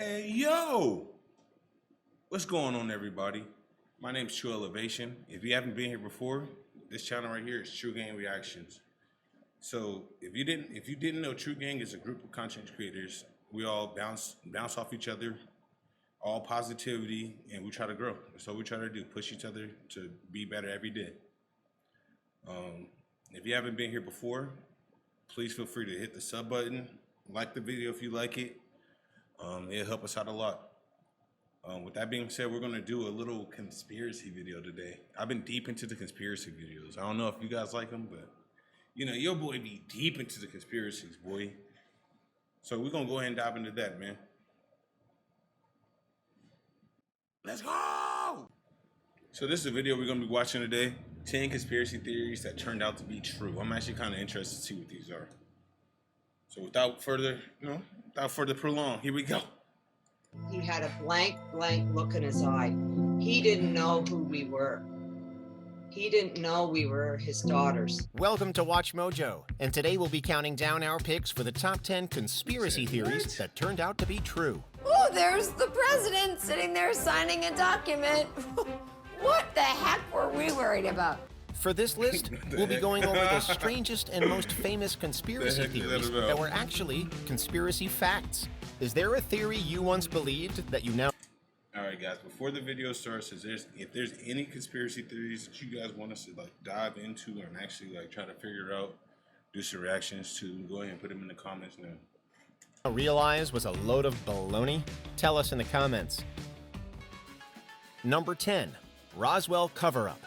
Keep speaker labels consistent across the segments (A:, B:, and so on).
A: Hey, yo! What's going on, everybody? My name's True Elevation. If you haven't been here before, this channel right here is True Gang Reactions. So if you didn't know, True Gang is a group of content creators. We all bounce off each other, all positivity, and we try to grow. That's what we try to do, push each other to be better every day. If you haven't been here before, please feel free to hit the sub button, like the video if you like it. It'll help us out a lot. With that being said, we're going to do a little conspiracy video today. I've been deep into the conspiracy videos. I don't know if you guys like them, but you know, your boy be deep into the conspiracies, boy. So we're going to go ahead and dive into that, man. Let's go! So this is a video we're going to be watching today. 10 conspiracy theories that turned out to be true. I'm actually kind of interested to see what these are. So without further prolong, here we go.
B: He had a blank look in his eye. He didn't know who we were. He didn't know we were his daughters.
C: Welcome to Watch Mojo, and today we'll be counting down our picks for the top 10 conspiracy theories that turned out to be true.
D: Oh, there's the president sitting there signing a document. What the heck were we worried about?
C: For this list, we'll be going over the strangest and most famous conspiracy theories that were actually conspiracy facts. Is there a theory you once believed that you now...
A: Alright guys, before the video starts, if there's any conspiracy theories that you guys want us to dive into and actually try to figure out, do some reactions to, go ahead and put them in the comments now.
C: Realize was a load of baloney? Tell us in the comments. Number 10, Roswell cover-up.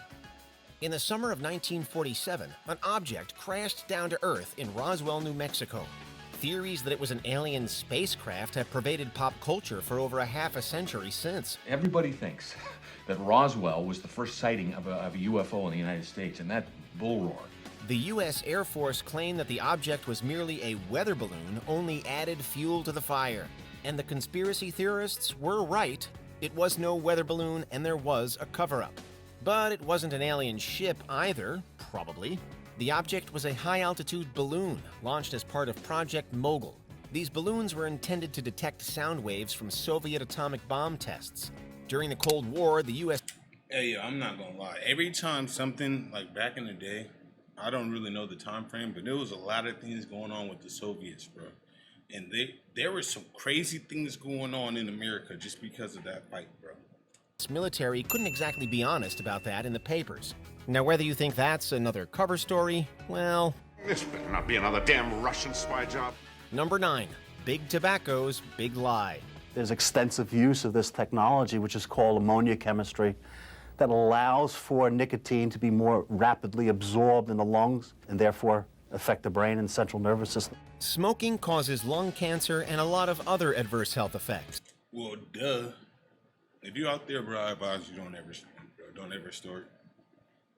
C: In the summer of 1947, an object crashed down to Earth in Roswell, New Mexico. Theories that it was an alien spacecraft have pervaded pop culture for over a half a century since.
E: Everybody thinks that Roswell was the first sighting of a UFO in the United States, and that bull roar.
C: The U.S. Air Force claimed that the object was merely a weather balloon, only added fuel to the fire. And the conspiracy theorists were right. It was no weather balloon, and there was a cover-up. But it wasn't an alien ship either, probably. The object was a high-altitude balloon launched as part of Project Mogul. These balloons were intended to detect sound waves from Soviet atomic bomb tests. During the Cold War, the U.S.
A: Hey, yo, I'm not gonna lie. Every time something, like back in the day, I don't really know the time frame, but there was a lot of things going on with the Soviets, bro. And there were some crazy things going on in America just because of that fight, bro.
C: Military couldn't exactly be honest about that in the papers. Now, whether you think that's another cover story, well...
F: This better not be another damn Russian spy job.
C: Number 9, Big Tobacco's big lie.
G: There's extensive use of this technology, which is called ammonia chemistry, that allows for nicotine to be more rapidly absorbed in the lungs and therefore affect the brain and central nervous system.
C: Smoking causes lung cancer and a lot of other adverse health effects.
A: Well, duh. If you're out there, bro, I advise you don't ever start.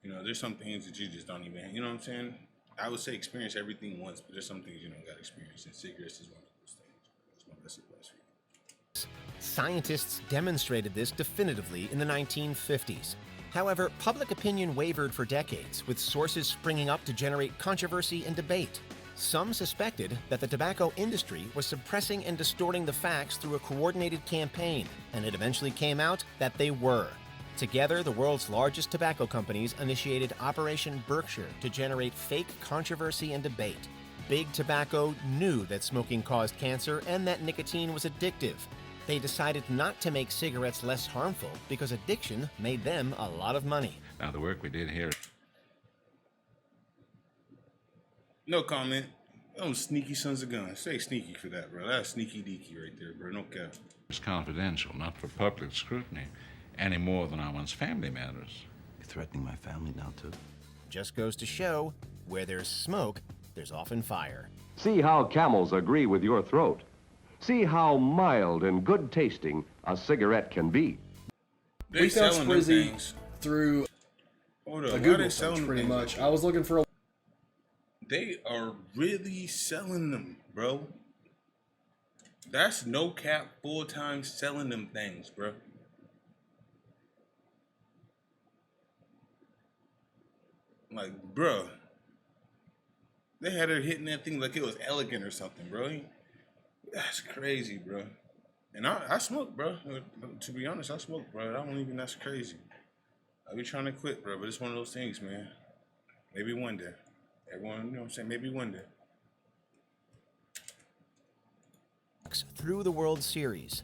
A: You know, there's some things that you just don't even, you know what I'm saying? I would say experience everything once, but there's some things you don't got to experience, and cigarettes is one of those things. That's my best advice for you.
C: Scientists demonstrated this definitively in the 1950s. However, public opinion wavered for decades, with sources springing up to generate controversy and debate. Some suspected that the tobacco industry was suppressing and distorting the facts through a coordinated campaign, and it eventually came out that they were. Together, the world's largest tobacco companies initiated Operation Berkshire to generate fake controversy and debate. Big Tobacco knew that smoking caused cancer and that nicotine was addictive. They decided not to make cigarettes less harmful because addiction made them a lot of money.
F: Now, the work we did here...
A: No comment. Those sneaky sons of guns. Say sneaky for that, bro. That's sneaky deaky right there, bro. No cap.
F: It's confidential, not for public scrutiny, any more than one's family matters.
G: You're threatening my family now, too.
C: Just goes to show, where there's smoke, there's often fire.
H: See how camels agree with your throat. See how mild and good tasting a cigarette can be.
A: They selling them things
I: through
A: Hold up,
I: a
A: why
I: Google
A: they
I: search,
A: selling them
I: pretty
A: things
I: much.
A: like
I: I was looking for a...
A: They are really selling them, bro. That's no cap full-time selling them things, bro. Like, bro. They had her hitting that thing like it was elegant or something, bro. That's crazy, bro. And I smoke, bro. To be honest, I smoke, bro. I don't even, that's crazy. I be trying to quit, bro, but it's one of those things, man. Maybe one day. Everyone, you know what I'm saying? Maybe one day.
C: Through the World Series.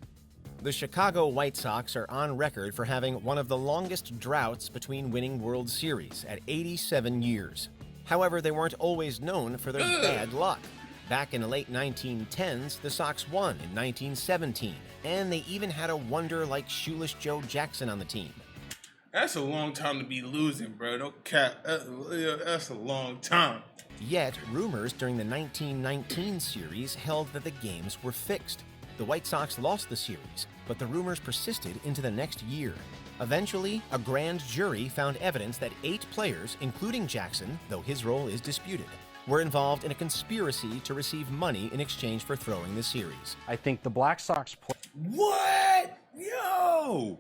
C: The Chicago White Sox are on record for having one of the longest droughts between winning World Series at 87 years. However, they weren't always known for their bad luck. Back in the late 1910s, the Sox won in 1917, and they even had a wonder like Shoeless Joe Jackson on the team.
A: That's a long time to be losing, bro. Don't cap. That's a long time.
C: Yet, rumors during the 1919 series held that the games were fixed. The White Sox lost the series, but the rumors persisted into the next year. Eventually, a grand jury found evidence that 8 players, including Jackson, though his role is disputed, were involved in a conspiracy to receive money in exchange for throwing the series.
I: I think the Black Sox...
A: What? Yo!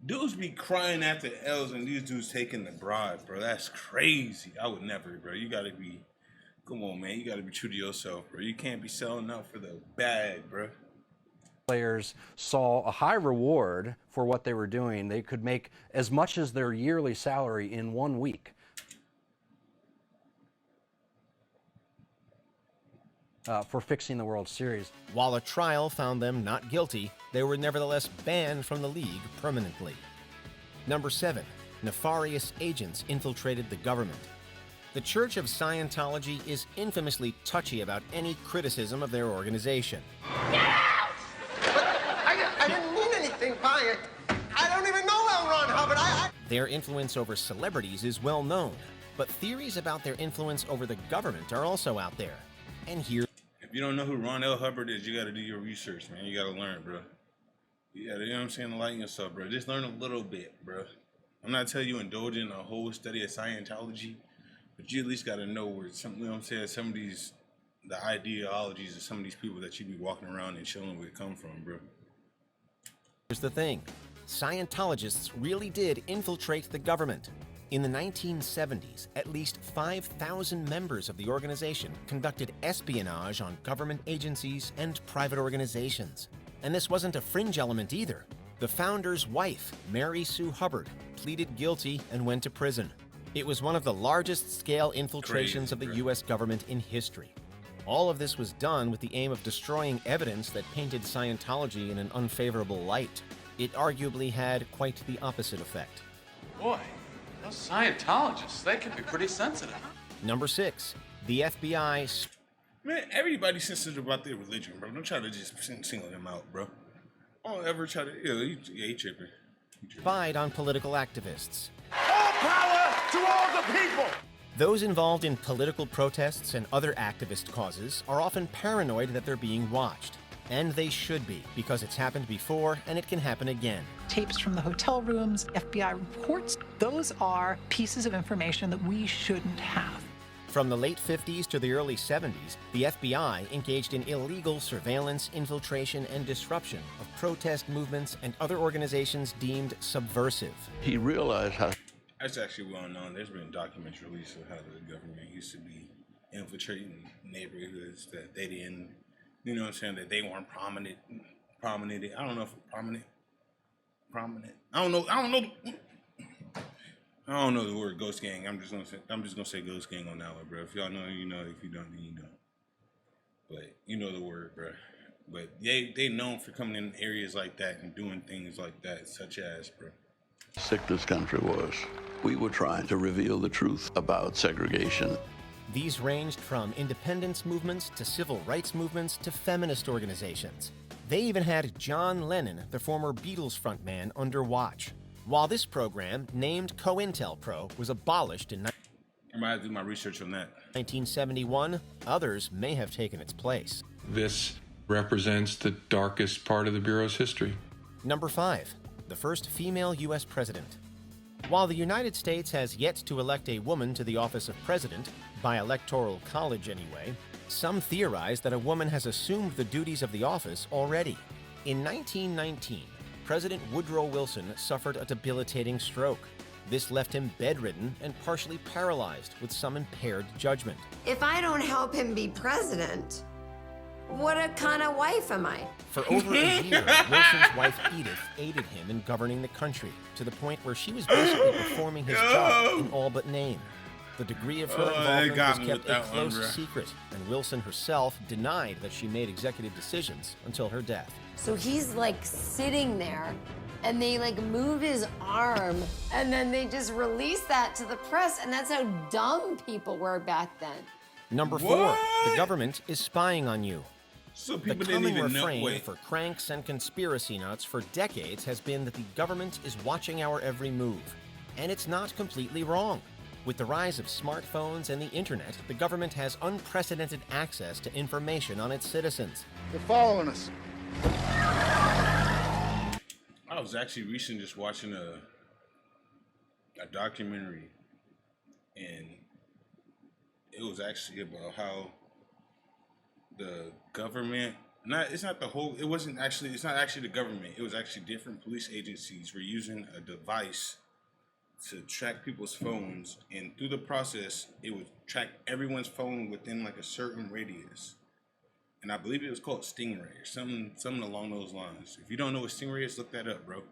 A: Dudes be crying after L's and these dudes taking the bribe, bro. That's crazy. I would never, bro. You gotta be... Come on, man. You gotta be true to yourself, bro. You can't be selling out for the bag, bro.
I: Players saw a high reward for what they were doing. They could make as much as their yearly salary in 1 week. For fixing the World Series.
C: While a trial found them not guilty, they were nevertheless banned from the league permanently. Number 7. Nefarious agents infiltrated the government. The Church of Scientology is infamously touchy about any criticism of their organization.
J: I didn't mean anything by it. I don't even know L. Ron Hubbard.
C: Their influence over celebrities is well known, but theories about their influence over the government are also out there. And here...
A: If you don't know who Ron L. Hubbard is, you gotta do your research, man. You gotta learn, bro. You gotta, you know what I'm saying, enlighten yourself, bro. Just learn a little bit, bro. I'm not telling you indulge in a whole study of Scientology, but you at least gotta know where some, you know what I'm saying, some of these, the ideologies of some of these people that you be walking around and chilling with come from, bro.
C: Here's the thing. Scientologists really did infiltrate the government. In the 1970s, at least 5,000 members of the organization conducted espionage on government agencies and private organizations. And this wasn't a fringe element either. The founder's wife, Mary Sue Hubbard, pleaded guilty and went to prison. It was one of the largest scale infiltrations of the U.S. government in history. All of this was done with the aim of destroying evidence that painted Scientology in an unfavorable light. It arguably had quite the opposite effect.
E: Boy, those Scientologists, they can be pretty sensitive.
C: Number 6. The FBI...
A: Man, everybody's sensitive about their religion, bro. Don't try to just single them out, bro. Don't ever try to... he tripping.
C: spied on political activists.
J: All power to all the people!
C: Those involved in political protests and other activist causes are often paranoid that they're being watched. And they should be, because it's happened before and it can happen again.
K: Tapes from the hotel rooms, FBI reports, those are pieces of information that we shouldn't have.
C: From the late 50s to the early 70s, the FBI engaged in illegal surveillance, infiltration, and disruption of protest movements and other organizations deemed subversive.
F: He realized how...
A: That's actually well known. There's been documents released of how the government used to be infiltrating neighborhoods that they didn't, you know what I'm saying, that they weren't prominent. I don't know if prominent. I don't know the word ghost gang. I'm just gonna say ghost gang on that one, bro. If y'all know, you know. If you don't, then you don't. But you know the word, bro. But they known for coming in areas like that and doing things like that, such as, bro.
F: sick this country was. We were trying to reveal the truth about segregation.
C: These ranged from independence movements to civil rights movements to feminist organizations. They even had John Lennon, the former Beatles frontman, under watch. While this program, named COINTELPRO, was abolished in
A: I might have to do my research on that.
C: 1971, others may have taken its place.
L: This represents the darkest part of the Bureau's history.
C: Number 5, the first female U.S. president. While the United States has yet to elect a woman to the office of president, by electoral college anyway, some theorize that a woman has assumed the duties of the office already. In 1919, President Woodrow Wilson suffered a debilitating stroke. This left him bedridden and partially paralyzed with some impaired judgment.
D: If I don't help him be president, What a kind of wife am I?
C: For over a year, Wilson's wife Edith aided him in governing the country to the point where she was basically performing his job in all but name. The degree of her involvement was kept a close secret, and Wilson herself denied that she made executive decisions until her death.
D: So he's like sitting there, and they like move his arm, and then they just release that to the press, and that's how dumb people were back then.
C: Number 4, the government is spying on you.
A: So
C: The
A: people didn't
C: common
A: even know.
C: refrain
A: Wait.
C: for cranks and conspiracy nuts for decades has been that the government is watching our every move. And it's not completely wrong. With the rise of smartphones and the internet, the government has unprecedented access to information on its citizens.
M: They're following us.
A: I was actually recently just watching a documentary, and it was actually about how the government, it's not actually the government, it was actually different police agencies were using a device to track people's phones, and through the process it would track everyone's phone within like a certain radius. And I believe it was called Stingray or something along those lines. If you don't know what Stingray is, look that up, bro.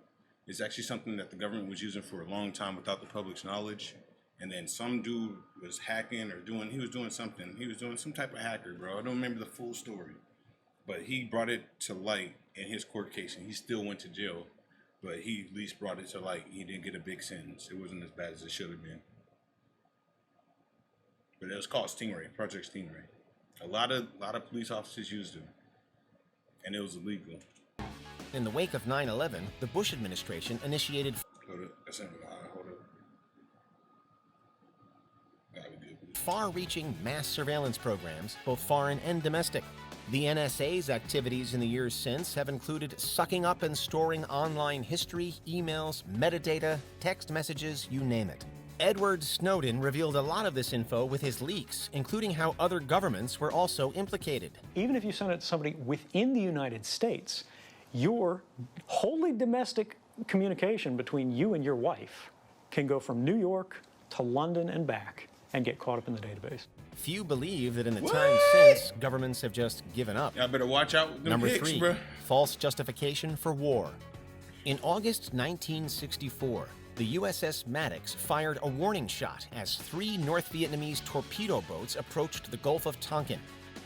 A: It's actually something that the government was using for a long time without the public's knowledge. And then some dude was hacking or he was doing some type of hacker, bro. I don't remember the full story. But he brought it to light in his court case, and he still went to jail. But he at least brought it to light. He didn't get a big sentence. It wasn't as bad as it should have been. But it was called Stingray, Project Stingray. A lot of police officers used it, and it was illegal.
C: In the wake of 9/11, the Bush administration initiated far-reaching mass surveillance programs, both foreign and domestic. The NSA's activities in the years since have included sucking up and storing online history, emails, metadata, text messages, you name it. Edward Snowden revealed a lot of this info with his leaks, including how other governments were also implicated.
N: Even if you send it to somebody within the United States, your wholly domestic communication between you and your wife can go from New York to London and back and get caught up in the database.
C: Few believe that in the time since, governments have just given up.
A: Y'all better watch out with them
C: Number
A: hicks,
C: 3,
A: bro.
C: false justification for war. In August 1964, the USS Maddox fired a warning shot as 3 North Vietnamese torpedo boats approached the Gulf of Tonkin.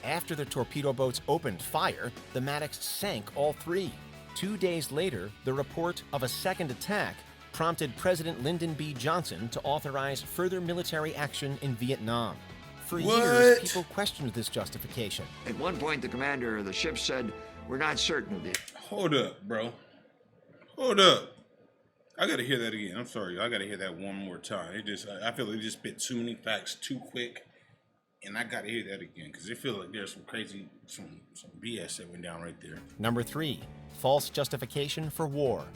C: After the torpedo boats opened fire, the Maddox sank all 3. 2 days later, the report of a second attack prompted President Lyndon B. Johnson to authorize further military action in Vietnam. For years, people questioned this justification.
O: At one point, the commander of the ship said, "We're not certain of the..."
A: Hold up, bro. Hold up. I gotta hear that again. I'm sorry. I gotta hear that one more time. I feel like it just spit too many facts too quick, and I gotta hear that again because I feel like there's some crazy, some BS that went down right there.
C: Number 3, false justification for war.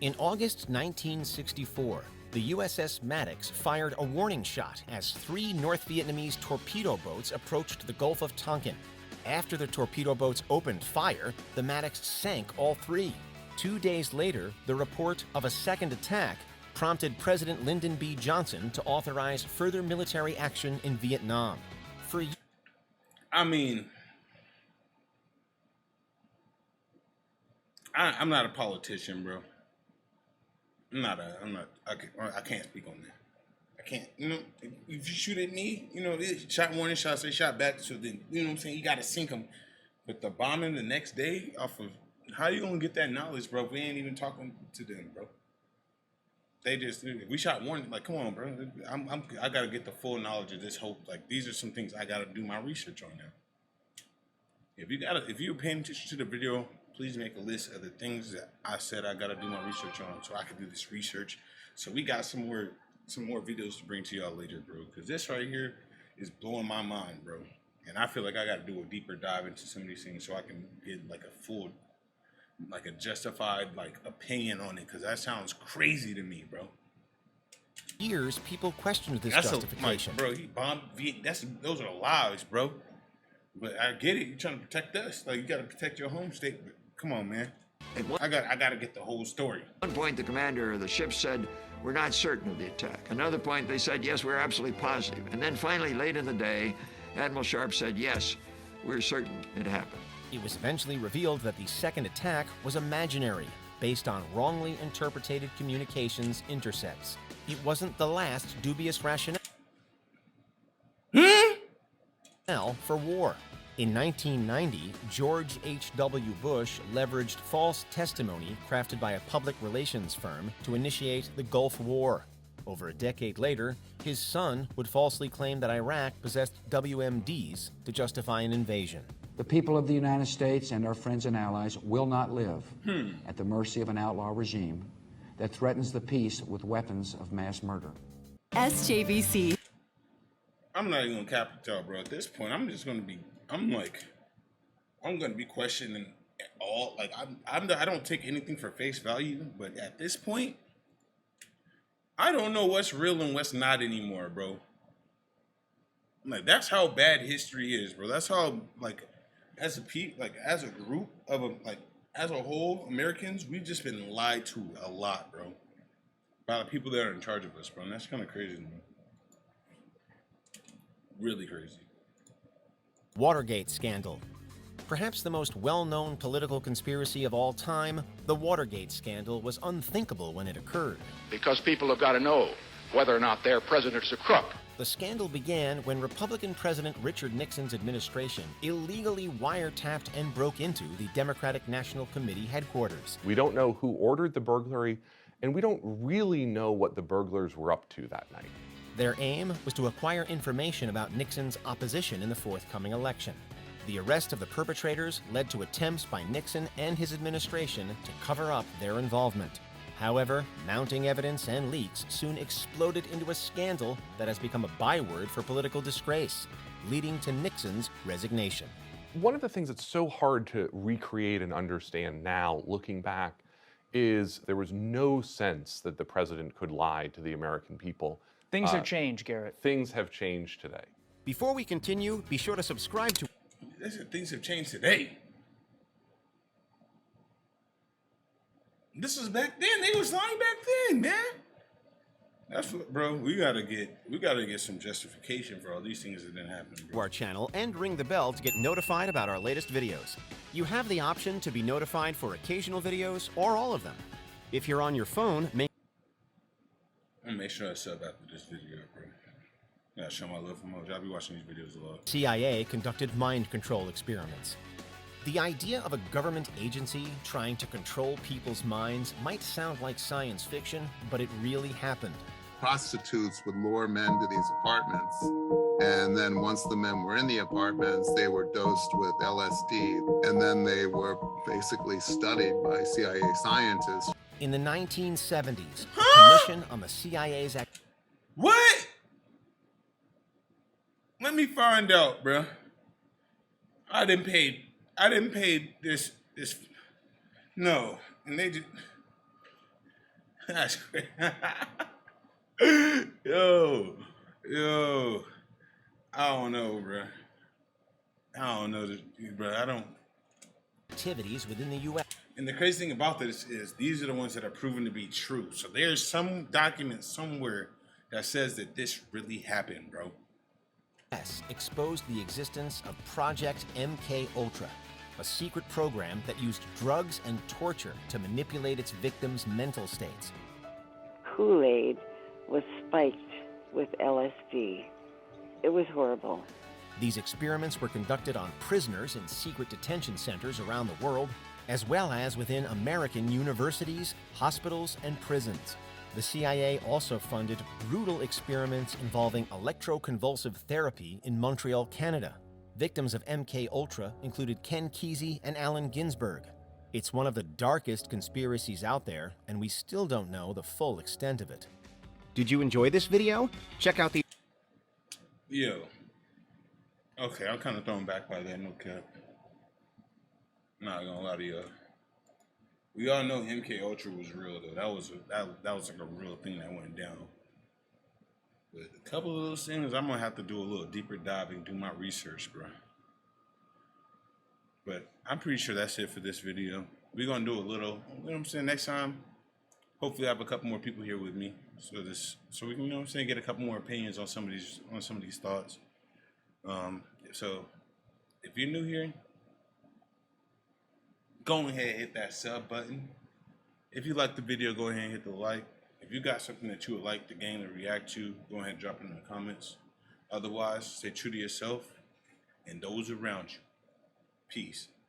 C: In August 1964, the USS Maddox fired a warning shot as 3 North Vietnamese torpedo boats approached the Gulf of Tonkin. After the torpedo boats opened fire, the Maddox sank all 3. 2 days later, the report of a second attack prompted President Lyndon B. Johnson to authorize further military action in Vietnam.
A: I'm not a politician, bro. I can't speak on that. I can't, if you shoot at me, shot warning shots, they shot back, so then, you know what I'm saying, you gotta sink them. But the bombing the next day off of, how you gonna get that knowledge, bro, if we ain't even talking to them, bro? They just, we shot warning, like, come on, bro. I gotta get the full knowledge of this whole, like, these are some things I gotta do my research on now. If you're paying attention to the video, please make a list of the things that I said I gotta do my research on so I can do this research. So we got some more videos to bring to y'all later, bro. Because this right here is blowing my mind, bro. And I feel like I gotta do a deeper dive into some of these things so I can get like a full, like a justified like opinion on it. Because that sounds crazy to me, bro.
C: Years, people questioned this justification.
A: Bro, he bombed those are lies, bro. But I get it. You're trying to protect us. Like, you gotta protect your home state. But come on, man. I gotta get the whole story.
O: At one point, the commander of the ship said, "We're not certain of the attack." Another point, they said, "Yes, we're absolutely positive." And then finally, late in the day, Admiral Sharp said, "Yes, we're certain it happened."
C: It was eventually revealed that the second attack was imaginary, based on wrongly interpreted communications intercepts. It wasn't the last dubious rationale for war. In 1990, George H.W. Bush leveraged false testimony crafted by a public relations firm to initiate the Gulf War. Over a decade later, his son would falsely claim that Iraq possessed WMDs to justify an invasion.
M: The people of the United States and our friends and allies will not live at the mercy of an outlaw regime that threatens the peace with weapons of mass murder.
P: SJVC.
A: I'm not even gonna cap it, y'all, bro. At this point, I'm gonna be questioning all. Like, I don't take anything for face value, but at this point, I don't know what's real and what's not anymore, bro. Like, that's how bad history is, bro. That's how, like, as a group of as a whole, Americans, we've just been lied to a lot, bro, by the people that are in charge of us, bro. And that's kind of crazy, man. Really crazy.
C: Watergate scandal. Perhaps the most well-known political conspiracy of all time, the Watergate scandal was unthinkable when it occurred.
Q: Because people have got to know whether or not their president's a crook.
C: The scandal began when Republican President Richard Nixon's administration illegally wiretapped and broke into the Democratic National Committee headquarters.
R: We don't know who ordered the burglary, and we don't really know what the burglars were up to that night.
C: Their aim was to acquire information about Nixon's opposition in the forthcoming election. The arrest of the perpetrators led to attempts by Nixon and his administration to cover up their involvement. However, mounting evidence and leaks soon exploded into a scandal that has become a byword for political disgrace, leading to Nixon's resignation.
R: One of the things that's so hard to recreate and understand now, looking back, is there was no sense that the president could lie to the American people.
N: Things have changed, Garrett.
R: Things have changed today.
C: Before we continue, be sure to subscribe to...
A: Things have changed today. This was back then. They was lying back then, man. That's what, bro. We gotta get some justification for all these things that didn't happen, bro.
C: Our channel and ring the bell to get notified about our latest videos. You have the option to be notified for occasional videos or all of them. If you're on your phone,
A: I'm gonna make sure I sub after this video, bro. I gotta show my love for Moj. I'll be watching these videos a lot.
C: CIA conducted mind control experiments. The idea of a government agency trying to control people's minds might sound like science fiction, but it really happened.
S: Prostitutes would lure men to these apartments, and then once the men were in the apartments, they were dosed with LSD, and then they were basically studied by CIA scientists.
C: In the 1970s, the Commission on the CIA's
A: What? Let me find out, bro. I didn't pay this. No, and they just. That's crazy. Yo, I don't know, bro. I don't know, bro. I don't.
C: Activities within the U.S.
A: And the crazy thing about this is these are the ones that are proven to be true. So there's some document somewhere that says that this really happened, bro.
C: Exposed the existence of Project MK Ultra, a secret program that used drugs and torture to manipulate its victims' mental states.
T: Kool-Aid was spiked with LSD. It was horrible.
C: These experiments were conducted on prisoners in secret detention centers around the world, as well as within American universities, hospitals, and prisons. The CIA also funded brutal experiments involving electroconvulsive therapy in Montreal, Canada. Victims of MK Ultra included Ken Kesey and Allen Ginsberg. It's one of the darkest conspiracies out there, and we still don't know the full extent of it. Did you enjoy this video? Check out the...
A: Yo. Okay, I'm kind of thrown back by that, no cap. Not gonna lie to you. We all know MK Ultra was real though. That was like a real thing that went down. But a couple of those things, I'm gonna have to do a little deeper dive and do my research, bro. But I'm pretty sure that's it for this video. We're gonna do a little, you know what I'm saying, next time. Hopefully I have a couple more people here with me. So we can, you know what I'm saying, get a couple more opinions on some of these thoughts. So if you're new here, go ahead and hit that sub button. If you like the video, go ahead and hit the like. If you got something that you would like the game to react to, go ahead and drop it in the comments. Otherwise, stay true to yourself and those around you. Peace.